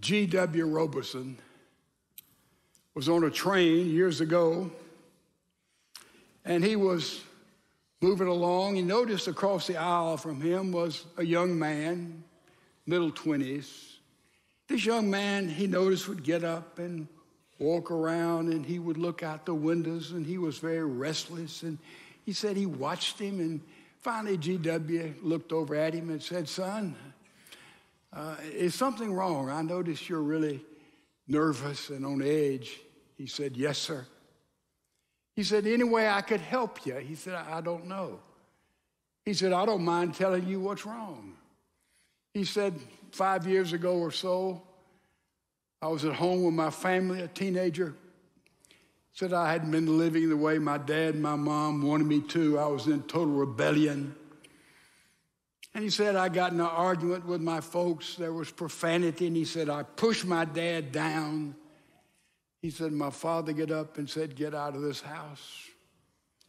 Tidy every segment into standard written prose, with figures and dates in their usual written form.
G.W. Roberson was on a train years ago, and he was moving along. He noticed across the aisle from him was a young man, middle 20s. This young man, he noticed, would get up and walk around, and he would look out the windows, and he was very restless. And he said he watched him, and finally G.W. looked over at him and said, "Son, is something wrong? I notice you're really nervous and on edge." He said, "Yes, sir." He said, "Any way I could help you?" He said, "I don't know." He said, "I don't mind telling you what's wrong." He said, 5 years ago or so, I was at home with my family, a teenager. Said I hadn't been living the way my dad and my mom wanted me to. I was in total rebellion. And he said, I got in an argument with my folks. There was profanity, and he said, I pushed my dad down. He said, my father got up and said, "Get out of this house.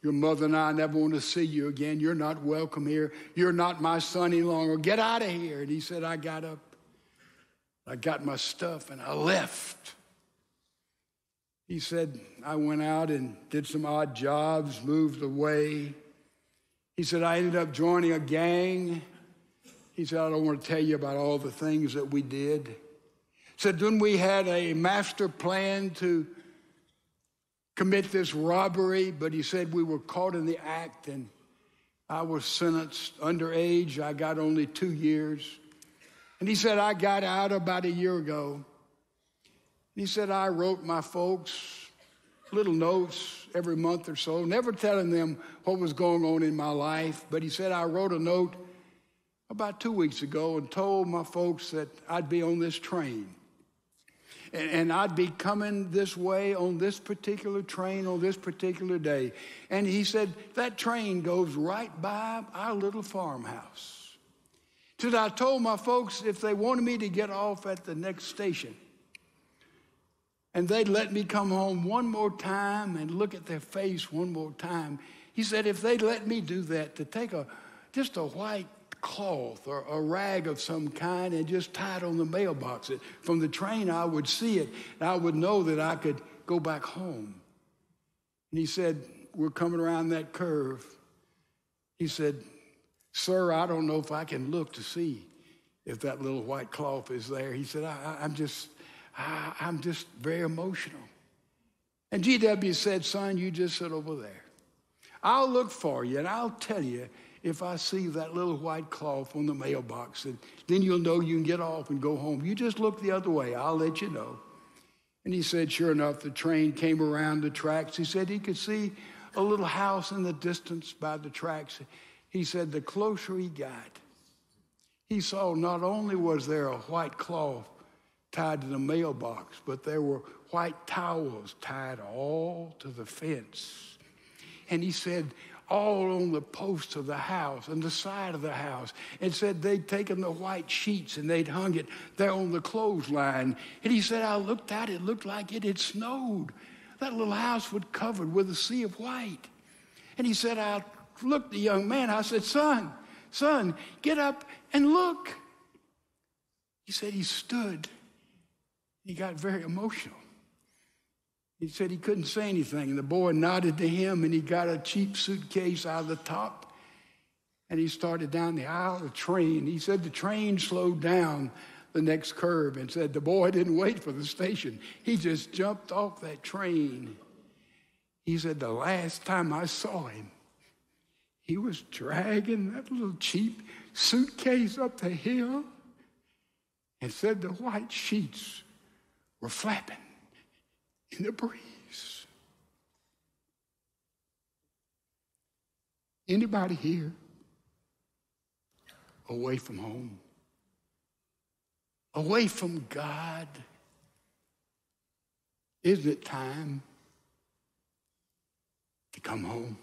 Your mother and I never want to see you again. You're not welcome here. You're not my son any longer. Get out of here." And he said, I got up. I got my stuff, and I left. He said, I went out and did some odd jobs, moved away. He said, I ended up joining a gang. He said, I don't want to tell you about all the things that we did. Said, then we had a master plan to commit this robbery, but he said we were caught in the act, and I was sentenced underage. I got only 2 years. And he said, I got out about a year ago. He said, I wrote my folks little notes every month or so, never telling them what was going on in my life. But he said, I wrote a note about 2 weeks ago and told my folks that I'd be on this train. And I'd be coming this way on this particular train on this particular day. And he said, that train goes right by our little farmhouse. He said, I told my folks if they wanted me to get off at the next station, and they'd let me come home one more time and look at their face one more time. He said, if they'd let me do that, to take just a white cloth or a rag of some kind and just tie it on the mailbox. From the train, I would see it, and I would know that I could go back home. And he said, we're coming around that curve. He said, sir, I don't know if I can look to see if that little white cloth is there. He said, I'm just very emotional. And G.W. said, son, you just sit over there. I'll look for you, and I'll tell you if I see that little white cloth on the mailbox, and then you'll know you can get off and go home. You just look the other way. I'll let you know. And he said, sure enough, the train came around the tracks. He said he could see a little house in the distance by the tracks. He said the closer he got, he saw not only was there a white cloth tied to the mailbox, but there were white towels tied all to the fence. And he said, all on the posts of the house and the side of the house, and said they'd taken the white sheets and they'd hung it there on the clothesline. And he said, I looked out, it looked like it had snowed. That little house was covered with a sea of white. And he said, I looked at the young man, I said, son, get up and look. He said he stood. He got very emotional. He said he couldn't say anything. And the boy nodded to him, and he got a cheap suitcase out of the top, and he started down the aisle of the train. He said the train slowed down the next curve, and said the boy didn't wait for the station. He just jumped off that train. He said the last time I saw him, he was dragging that little cheap suitcase up the hill, and said the white sheets were flapping in the breeze. Anybody here away from home? Away from God? Isn't it time to come home?